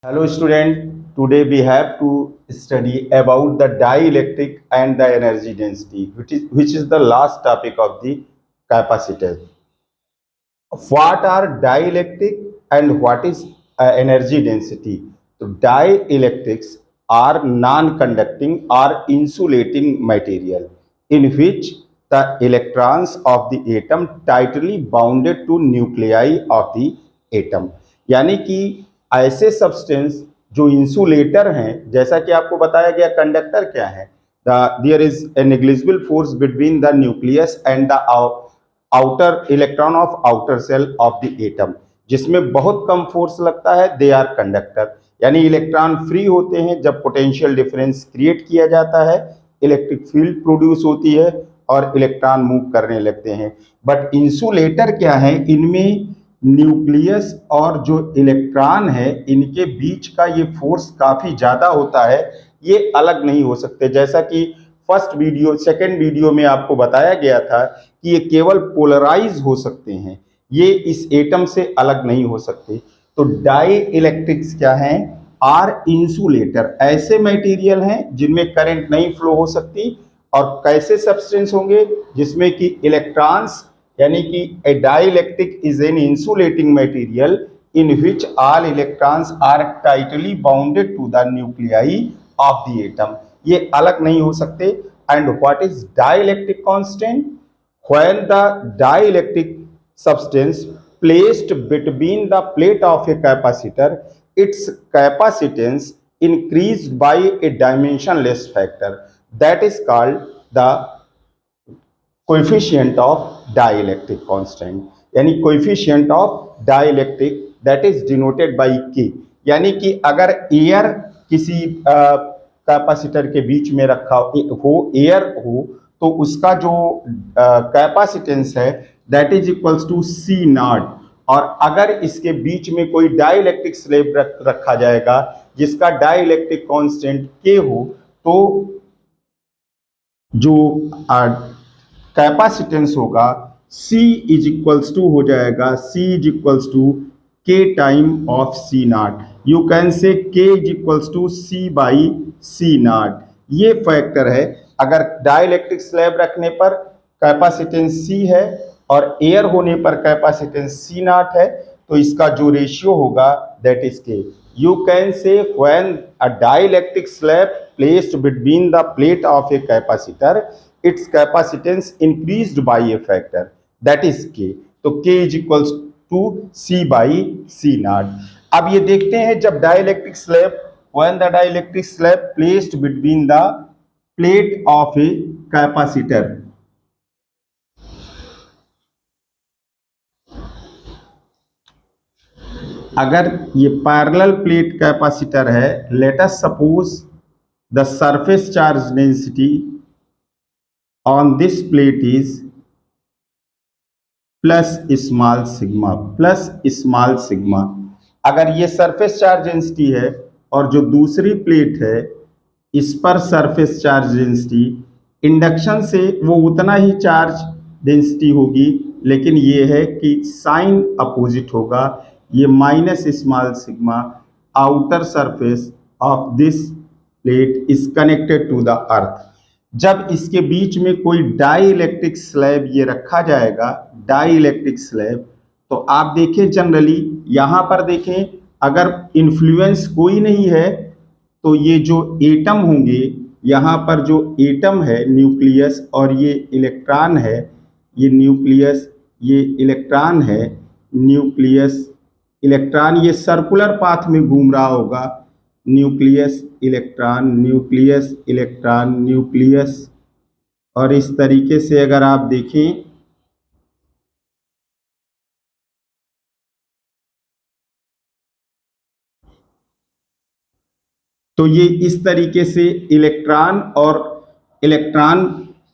Hello student, today we have to study about the dielectric and the energy density, which is the last topic of the capacitor. What are dielectric and what is energy density? So dielectrics are non-conducting or insulating material in which the electrons of the atom tightly bounded to nuclei of the atom. यानी कि ऐसे substance जो insulator हैं, जैसा कि आपको बताया गया कंडक्टर क्या है, there is a negligible force between the nucleus and the outer electron of outer cell of the atom, जिसमें बहुत कम फोर्स लगता है, दे आर कंडक्टर। यानी इलेक्ट्रॉन फ्री होते हैं जब पोटेंशियल डिफरेंस क्रिएट किया जाता है, इलेक्ट्रिक फील्ड प्रोड्यूस होती है और इलेक्ट्रॉन मूव करने लगते हैं। बट इंसुलेटर क्या है, इनमें न्यूक्लियस और जो इलेक्ट्रॉन है इनके बीच का ये फोर्स काफी ज्यादा होता है, ये अलग नहीं हो सकते। जैसा कि सेकेंड वीडियो में आपको बताया गया था कि ये केवल पोलराइज हो सकते हैं, ये इस एटम से अलग नहीं हो सकते। तो डाई इलेक्ट्रिक्स क्या हैं? आर इंसुलेटर, ऐसे मटेरियल हैं जिनमें करंट नहीं फ्लो हो सकती। और कैसे सब्सटेंस होंगे? जिसमें कि इलेक्ट्रॉन्स, यानी कि a dielectric is an insulating material in which all electrons are tightly bounded to the nuclei of the atom, ये अलग नहीं हो सकते। And what is dielectric constant? When the dielectric substance placed between the plate of a capacitor, its capacitance increased by a dimensionless factor that is called the coefficient of dielectric constant, यानी coefficient of dielectric that is denoted by K। यानी कि अगर air किसी capacitor के बीच में रखा हो, air हो, तो उसका जो कैपेसिटेंस है that is equals to C naught. और अगर इसके बीच में कोई डाइलेक्ट्रिक स्लैब रखा जाएगा जिसका डाइलेक्ट्रिक कांस्टेंट के हो, तो जो कैपेसिटेंस होगा C इज इक्वल्स टू हो जाएगा, C is equals to K time of C naught. You can say K is equals to C by C naught. ये फैक्टर है। अगर डाइलेक्ट्रिक स्लैब रखने पर कैपेसिटेंस C है और एयर होने पर कैपेसिटेंस C नॉट है, तो इसका जो रेशियो होगा that is K। You can say when a dielectric slab placed between the plate of a capacitor, its capacitance increased by a factor that is K। तो K is equals to C by C naught। अब ये देखते हैं जब dielectric slab, when the dielectric slab placed between the plate of a capacitor, अगर ये parallel plate capacitor है, late us suppose the surface charge density on this plate is plus small sigma, plus small sigma. अगर ये surface charge density है और जो दूसरी plate है इस पर सरफेस चार्ज डेंसिटी, इंडक्शन से वो उतना ही चार्ज डेंसिटी होगी, लेकिन ये है कि साइन अपोजिट होगा। ये minus small sigma, outer surface of this plate is connected to the earth. जब इसके बीच में कोई डाइलेक्ट्रिक स्लैब ये रखा जाएगा, डाइलेक्ट्रिक स्लैब, तो आप देखें जनरली यहाँ पर देखें, अगर इन्फ्लुएंस कोई नहीं है तो ये जो एटम होंगे, यहाँ पर जो एटम है न्यूक्लियस और ये इलेक्ट्रॉन है, ये न्यूक्लियस, ये इलेक्ट्रॉन है, न्यूक्लियस इलेक्ट्रॉन, ये सर्कुलर पाथ में घूम रहा होगा, nucleus electron, nucleus electron, nucleus. और इस तरीके से अगर आप देखें तो ये इस तरीके से इलेक्ट्रॉन और इलेक्ट्रॉन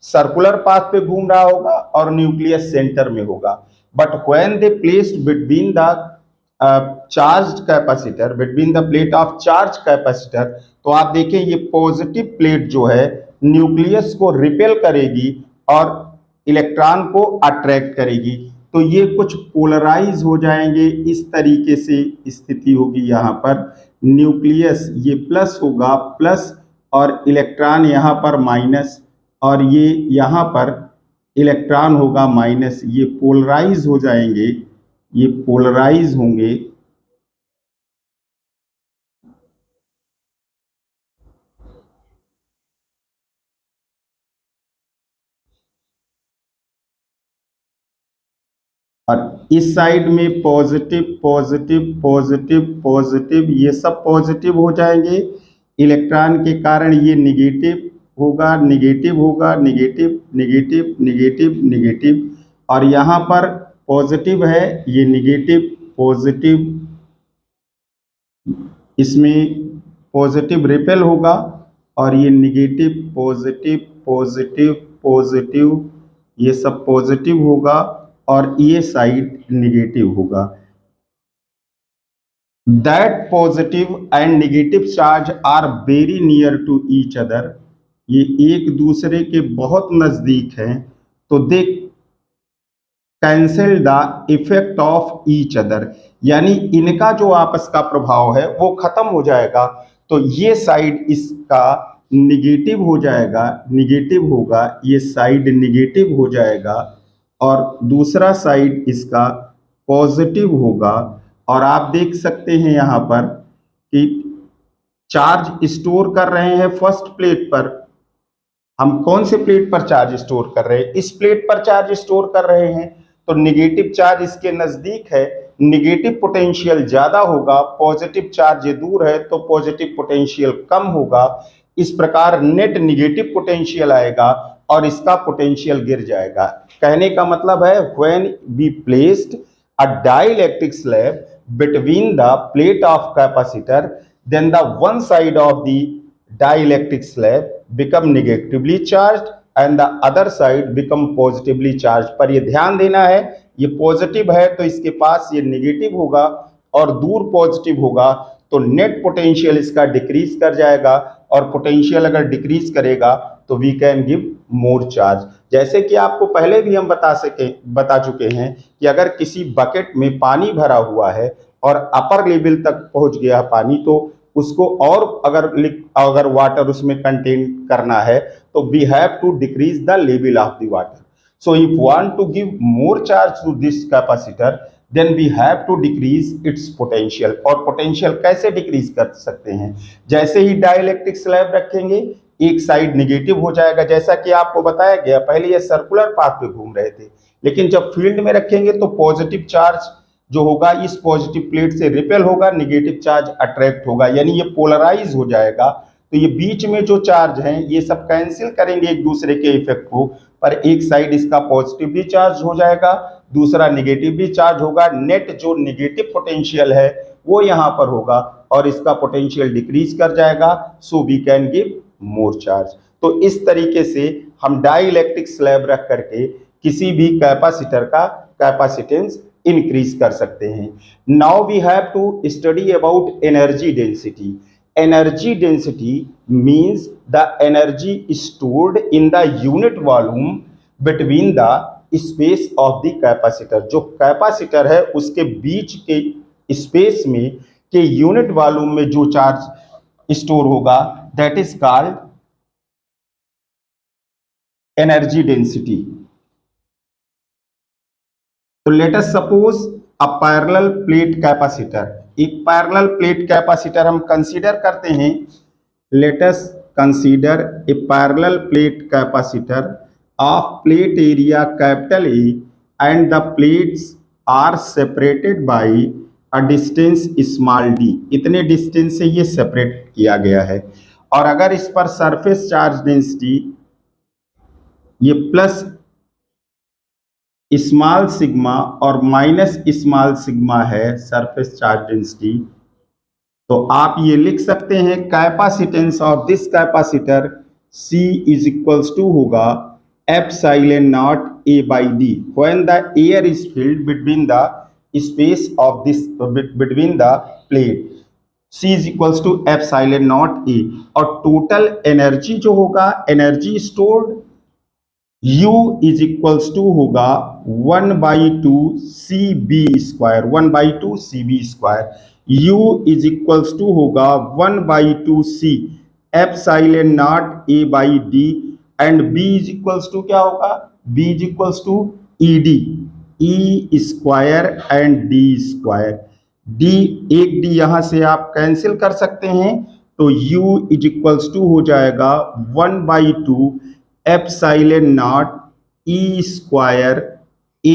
सर्कुलर पाथ पे घूम रहा होगा और न्यूक्लियस सेंटर में होगा। But when they placed between the charge capacitor, between the plate of charge capacitor, तो आप देखें ये पॉजिटिव प्लेट जो है न्यूक्लियस को रिपेल करेगी और इलेक्ट्रॉन को अट्रैक्ट करेगी। तो ये कुछ पोलराइज हो जाएंगे, इस तरीके से स्थिति होगी यहाँ पर। न्यूक्लियस ये प्लस होगा प्लस, और इलेक्ट्रॉन यहाँ पर माइनस, और ये यहाँ पर इलेक्ट्रॉन होगा माइनस, ये पोलराइज हो जाएंगे, ये पोलराइज होंगे। और इस साइड में पॉजिटिव पॉजिटिव पॉजिटिव पॉजिटिव, ये सब पॉजिटिव हो जाएंगे। इलेक्ट्रॉन के कारण ये निगेटिव होगा, निगेटिव होगा, निगेटिव निगेटिव निगेटिव निगेटिव, और यहाँ पर पॉजिटिव है, ये निगेटिव पॉजिटिव, इसमें पॉजिटिव रिपेल होगा, और ये निगेटिव पॉजिटिव पॉजिटिव पॉजिटिव, ये सब पॉजिटिव होगा, और ये साइड निगेटिव होगा। That positive and negative charge are very near to each other, ये एक दूसरे के बहुत नजदीक हैं, तो they cancel the effect of each other, यानी इनका जो आपस का प्रभाव है वो खत्म हो जाएगा। तो ये साइड इसका निगेटिव हो जाएगा, निगेटिव होगा, ये साइड निगेटिव हो जाएगा, और दूसरा साइड इसका पॉजिटिव होगा। और आप देख सकते हैं यहाँ पर कि चार्ज स्टोर कर रहे हैं फर्स्ट प्लेट पर। हम कौन से प्लेट पर चार्ज स्टोर कर रहे हैं? इस प्लेट पर चार्ज स्टोर कर रहे हैं, तो निगेटिव चार्ज इसके नजदीक है, निगेटिव पोटेंशियल ज्यादा होगा, पॉजिटिव चार्ज ये दूर है तो पॉजिटिव पोटेंशियल कम होगा। इस प्रकार नेट निगेटिव पोटेंशियल आएगा और इसका पोटेंशियल गिर जाएगा। कहने का मतलब है when we placed a dielectric slab between the plate of capacitor, then the one side of the dielectric slab become negatively charged and the other side become positively charged। पर ये ध्यान देना है, ये पॉजिटिव है तो इसके पास ये नेगेटिव होगा, और दूर पॉजिटिव होगा तो नेट पोटेंशियल इसका डिक्रीज कर जाएगा, और पोटेंशियल अगर डिक्रीज करेगा तो we can give more charge. जैसे कि आपको पहले भी हम बता चुके हैं कि अगर किसी बकेट में पानी भरा हुआ है और अपर लेवल तक पहुंच गया पानी, तो उसको और अगर वाटर उसमें कंटेन करना है तो we have to decrease the level of the water. So if want to give more charge to this capacitor, then we have to decrease its potential. और पोटेंशियल कैसे डिक्रीज कर सकते हैं? जैसे ही डाइलेक्ट्रिक स्लैब रखेंगे, एक साइड निगेटिव हो जाएगा, जैसा कि आपको बताया गया, पहले ये सर्कुलर पाथ पे घूम रहे थे, लेकिन जब फील्ड में रखेंगे तो पॉजिटिव चार्ज जो होगा इस पॉजिटिव प्लेट से रिपेल होगा, निगेटिव चार्ज अट्रैक्ट होगा, यानी ये पोलराइज हो जाएगा। तो ये बीच में जो चार्ज हैं ये सब कैंसिल करेंगे एक दूसरे के इफेक्ट को, पर एक साइड इसका पॉजिटिवली चार्ज हो जाएगा, दूसरा निगेटिवली चार्ज होगा। नेट जो निगेटिव पोटेंशियल है वो यहाँ पर होगा और इसका पोटेंशियल डिक्रीज कर जाएगा, so we can give more charge. तो इस तरीके से हम डाइलेक्ट्रिक स्लैब रख करके किसी भी कैपेसिटर का कैपेसिटेंस इंक्रीज कर सकते हैं। Now we have to study about energy density. Energy density means the energy stored in the unit volume between the space of the capacitor. जो कैपेसिटर है उसके बीच के स्पेस में के यूनिट वॉल्यूम में जो चार्ज स्टोर होगा, that is called energy density. तो let us suppose a parallel plate capacitor. एक पैरेलल प्लेट कैपेसिटर हम कंसीडर करते हैं। Let us consider a parallel plate capacitor of plate area capital A and the plates are separated by a distance small D. इतने distance से ये separate किया गया है, और अगर इस पर सरफेस चार्ज डेंसिटी ये प्लस स्मॉल सिग्मा और माइनस स्मॉल सिग्मा है सरफेस चार्ज डेंसिटी, तो आप ये लिख सकते हैं capacitance of this capacitor C is equals to होगा epsilon naught A by D when the air is filled between the space of this between the plate. C is equals to epsilon naught A, और total energy जो होगा, energy stored, U is equals to होगा 1/2 CB square, 1/2 CB square. U is equals to होगा 1/2C epsilon naught A by D, and B is equals to क्या होगा, B is equals to ED, E square and D square. D, एक D यहां से आप cancel कर सकते हैं, तो U इज इक्वल्स टू हो जाएगा 1/2 epsilon naught E square A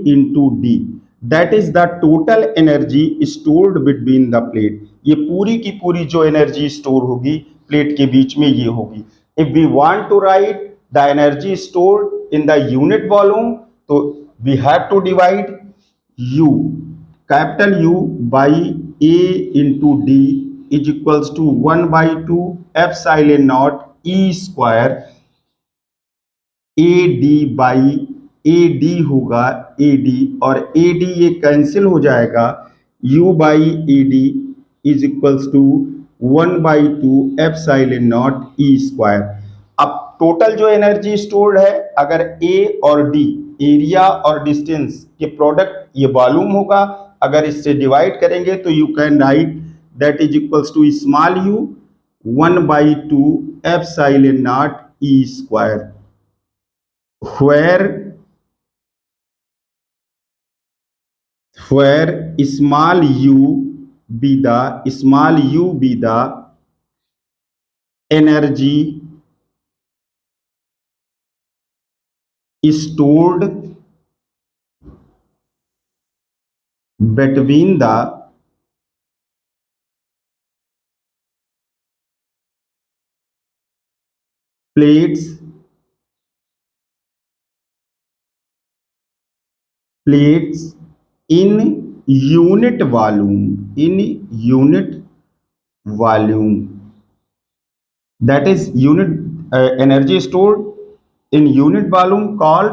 into D, that is the total energy stored between the plate. ये पूरी की पूरी जो एनर्जी स्टोर होगी प्लेट के बीच में ये होगी। If we want to write the energy stored in the unit volume, तो we have to divide U, capital U by A into D is equals to 1/2 epsilon naught E square A D by A D होगा A D, और A D ये cancel हो जाएगा, u by A D is equals to 1/2 epsilon naught E square. अब total जो energy stored है, अगर a और d एरिया और डिस्टेंस के प्रोडक्ट ये वॉल्यूम होगा, अगर इससे डिवाइड करेंगे तो you can write that is equals to small u 1/2 epsilon naught E square, where small u be the energy stored between the plates in unit volume, that is unit energy stored in unit volume called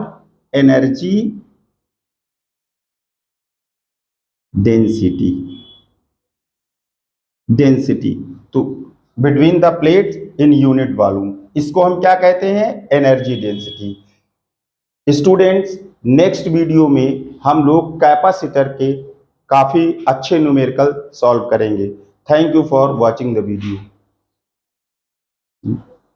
energy density। तो between the plate in unit volume, इसको हम क्या कहते हैं, energy density. Students, next video में हम लोग capacitor के काफी अच्छे न्यूमेरिकल सॉल्व करेंगे। Thank you for watching the video.